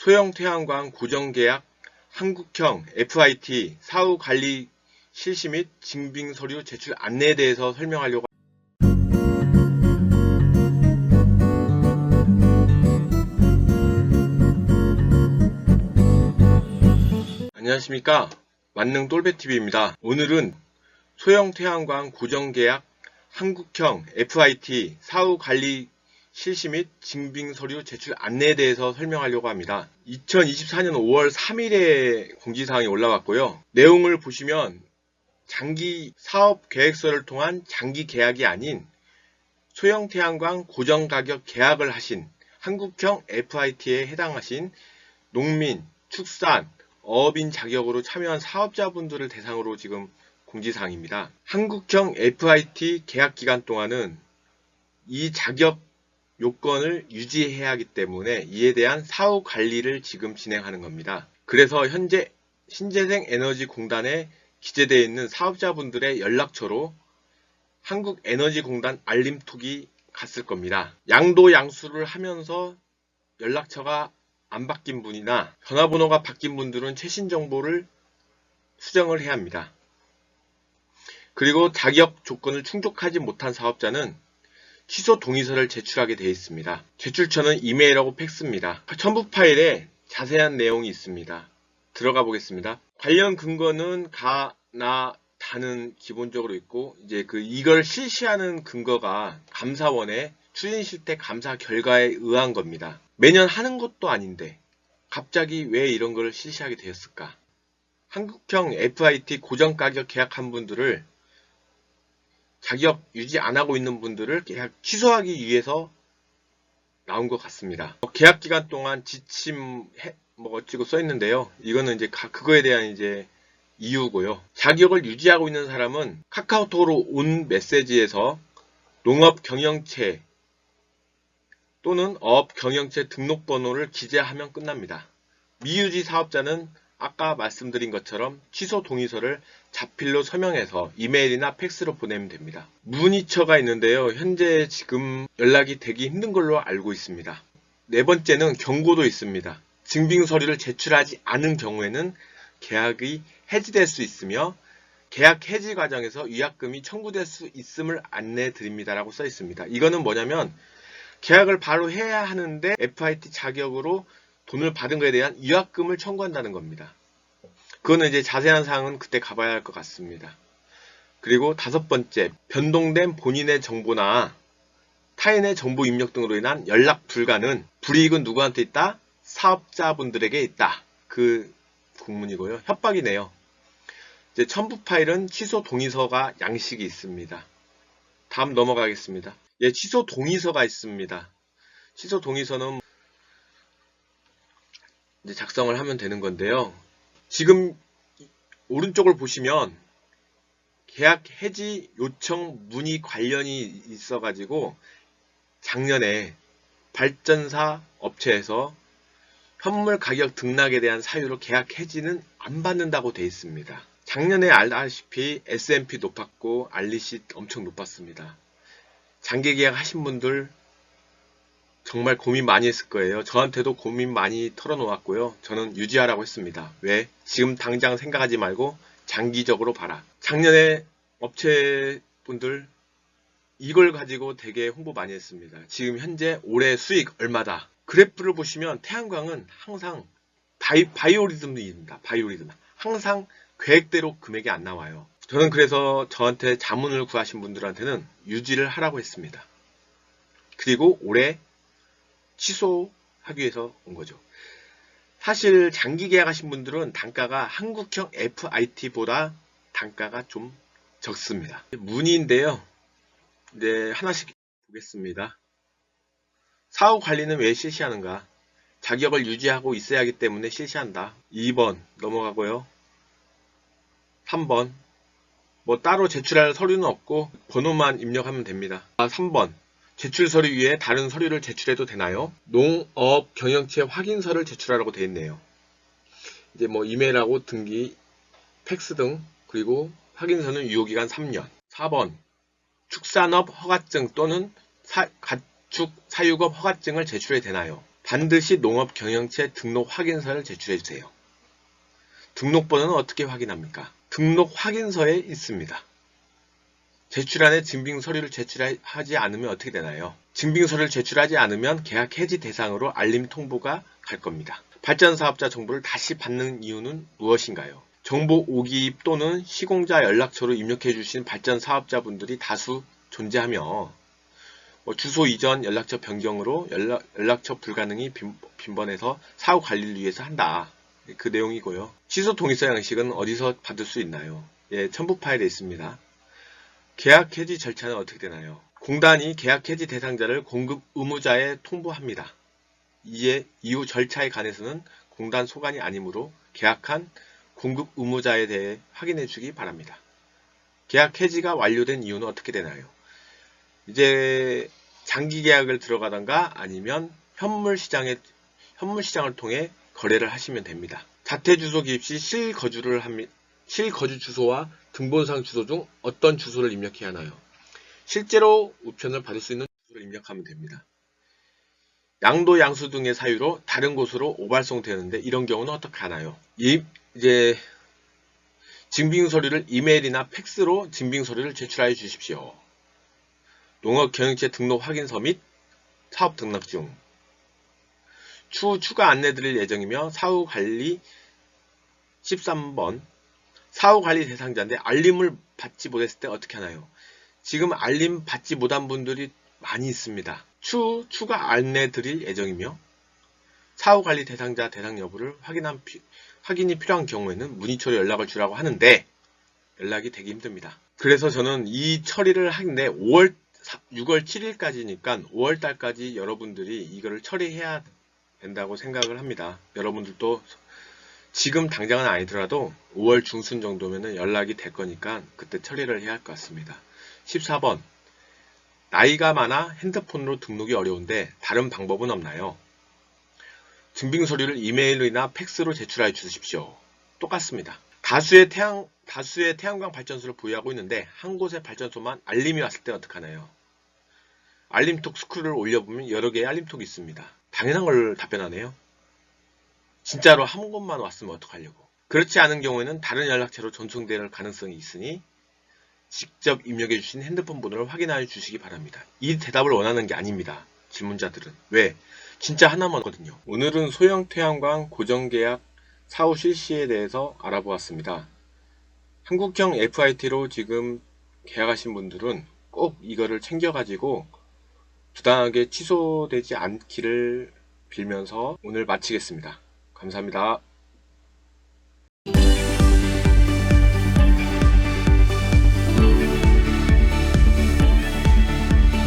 소형 태양광 고정계약 한국형 FIT 사후관리 실시 및 증빙서류 제출 안내에 대해서 설명하려고 안녕하십니까, 만능 똘베TV입니다. 오늘은 소형 태양광 고정계약 한국형 FIT 사후관리 실시 및 증빙서류 제출 안내에 대해서 설명하려고 합니다. 2024년 5월 3일에 공지사항이 올라왔고요. 내용을 보시면 장기 사업 계획서를 통한 장기 계약이 아닌 소형 태양광 고정가격 계약을 하신 한국형 FIT에 해당하신 농민, 축산, 어업인 자격으로 참여한 사업자분들을 대상으로 지금 공지사항입니다. 한국형 FIT 계약 기간 동안은 이 자격 요건을 유지해야 하기 때문에 이에 대한 사후 관리를 지금 진행하는 겁니다. 그래서 현재 신재생에너지공단에 기재되어 있는 사업자분들의 연락처로 한국에너지공단 알림톡이 갔을 겁니다. 양도 양수를 하면서 연락처가 안 바뀐 분이나 전화번호가 바뀐 분들은 최신 정보를 수정을 해야 합니다. 그리고 자격 조건을 충족하지 못한 사업자는 취소 동의서를 제출하게 되어 있습니다. 제출처는 이메일하고 팩스입니다. 첨부 파일에 자세한 내용이 있습니다. 들어가 보겠습니다. 관련 근거는 가, 나, 다는 기본적으로 있고, 이걸 실시하는 근거가 감사원의 추진실태 감사 결과에 의한 겁니다. 매년 하는 것도 아닌데 갑자기 왜 이런 걸 실시하게 되었을까? 한국형 FIT 고정가격 계약한 분들을 자격 유지 안 하고 있는 분들을 계약 취소하기 위해서 나온 것 같습니다. 계약 기간 동안 지침 어찌고 써 있는데요. 이거는 그거에 대한 이유고요. 자격을 유지하고 있는 사람은 카카오톡으로 온 메시지에서 농업 경영체 또는 어업 경영체 등록번호를 기재하면 끝납니다. 미유지 사업자는 아까 말씀드린 것처럼 취소 동의서를 자필로 서명해서 이메일이나 팩스로 보내면 됩니다. 문의처가 있는데요. 현재 지금 연락이 되기 힘든 걸로 알고 있습니다. 네 번째는 경고도 있습니다. 증빙서류를 제출하지 않은 경우에는 계약이 해지될 수 있으며 계약 해지 과정에서 위약금이 청구될 수 있음을 안내 드립니다라고 써 있습니다. 이거는 뭐냐면 계약을 바로 해야 하는데 FIT 자격으로 돈을 받은 것에 대한 위약금을 청구한다는 겁니다. 그거는 자세한 사항은 그때 가봐야 할 것 같습니다. 그리고 다섯 번째, 변동된 본인의 정보나 타인의 정보 입력 등으로 인한 연락 불가는 불이익은 누구한테 있다? 사업자분들에게 있다. 그 국문이고요. 협박이네요. 첨부 파일은 취소 동의서가 양식이 있습니다. 다음 넘어가겠습니다. 취소 동의서가 있습니다. 취소 동의서는 작성을 하면 되는 건데요. 지금 오른쪽을 보시면 계약 해지 요청 문의 관련이 있어가지고 작년에 발전사 업체에서 현물 가격 등락에 대한 사유로 계약 해지는 안 받는다고 되어 있습니다. 작년에 알다시피 S&P 높았고 알리시 엄청 높았습니다. 장기 계약 하신 분들 정말 고민 많이 했을 거예요. 저한테도 고민 많이 털어놓았고요. 저는 유지하라고 했습니다. 왜? 지금 당장 생각하지 말고 장기적으로 봐라. 작년에 업체분들 이걸 가지고 되게 홍보 많이 했습니다. 지금 현재 올해 수익 얼마다. 그래프를 보시면 태양광은 항상 바이오리듬입니다. 바이오리듬. 항상 계획대로 금액이 안 나와요. 저는 그래서 저한테 자문을 구하신 분들한테는 유지를 하라고 했습니다. 그리고 올해 취소하기 위해서 온 거죠. 사실 장기 계약하신 분들은 단가가 한국형 FIT보다 단가가 좀 적습니다. 문의인데요. 하나씩 보겠습니다. 사후 관리는 왜 실시하는가? 자격을 유지하고 있어야 하기 때문에 실시한다. 2번 넘어가고요. 3번 따로 제출할 서류는 없고 번호만 입력하면 됩니다. 3번 제출 서류 위에 다른 서류를 제출해도 되나요? 농업 경영체 확인서를 제출하라고 되어 있네요. 이메일하고 등기, 팩스 등, 그리고 확인서는 유효기간 3년. 4번 축산업 허가증 또는 가축 사육업 허가증을 제출해도 되나요? 반드시 농업경영체 등록 확인서를 제출해 주세요. 등록번호는 어떻게 확인합니까? 등록 확인서에 있습니다. 제출안에 증빙서류를 제출하지 않으면 어떻게 되나요? 증빙서류를 제출하지 않으면 계약 해지 대상으로 알림 통보가 갈 겁니다. 발전사업자 정보를 다시 받는 이유는 무엇인가요? 정보 오기입 또는 시공자 연락처로 입력해 주신 발전사업자분들이 다수 존재하며 주소 이전, 연락처 변경으로 연락처 불가능이 빈번해서 사후 관리를 위해서 한다. 그 내용이고요. 취소 동의서 양식은 어디서 받을 수 있나요? 예, 첨부 파일에 있습니다. 계약 해지 절차는 어떻게 되나요? 공단이 계약 해지 대상자를 공급 의무자에 통보합니다. 이후 절차에 관해서는 공단 소관이 아니므로 계약한 공급 의무자에 대해 확인해 주기 바랍니다. 계약 해지가 완료된 이유는 어떻게 되나요? 이제 장기 계약을 들어가던가 아니면 현물 시장을 통해 거래를 하시면 됩니다. 자태 주소 기입 시 실거주 주소와 등본상 주소 중 어떤 주소를 입력해야 하나요? 실제로 우편을 받을 수 있는 주소를 입력하면 됩니다. 양도 양수 등의 사유로 다른 곳으로 오발송 되는데 이런 경우는 어떻게 하나요? 이제 증빙서류를 이메일이나 팩스로 증빙서류를 제출하여 주십시오. 농업경영체 등록 확인서 및 사업 등록증. 추후 추가 안내 드릴 예정이며 사후관리 13번 사후관리 대상자인데 알림을 받지 못했을 때 어떻게 하나요? 지금 알림 받지 못한 분들이 많이 있습니다. 추후 추가 안내 드릴 예정이며 사후관리 대상자 대상 여부를 확인이 필요한 경우에는 문의초로 연락을 주라고 하는데 연락이 되기 힘듭니다. 그래서 저는 이 처리를 하는데 6월 7일까지니까 5월달까지 여러분들이 이거를 처리해야 된다고 생각을 합니다. 여러분들도 지금 당장은 아니더라도 5월 중순 정도면 연락이 될 거니까 그때 처리를 해야 할 것 같습니다. 14번 나이가 많아 핸드폰으로 등록이 어려운데 다른 방법은 없나요? 증빙서류를 이메일이나 팩스로 제출하여 주십시오. 똑같습니다. 다수의 태양광 발전소를 보유하고 있는데 한 곳의 발전소만 알림이 왔을 때 어떡하나요? 알림톡 스크롤을 올려보면 여러 개의 알림톡이 있습니다. 당연한 걸 답변하네요. 진짜로 한 곳만 왔으면 어떡하려고. 그렇지 않은 경우에는 다른 연락처로 전송될 가능성이 있으니 직접 입력해 주신 핸드폰 번호를 확인하여 주시기 바랍니다. 이 대답을 원하는 게 아닙니다. 질문자들은. 왜? 진짜 하나만 거든요. 오늘은 소형 태양광 고정계약 사후 실시에 대해서 알아보았습니다. 한국형 FIT로 지금 계약하신 분들은 꼭 이거를 챙겨가지고 부당하게 취소되지 않기를 빌면서 오늘 마치겠습니다. 감사합니다.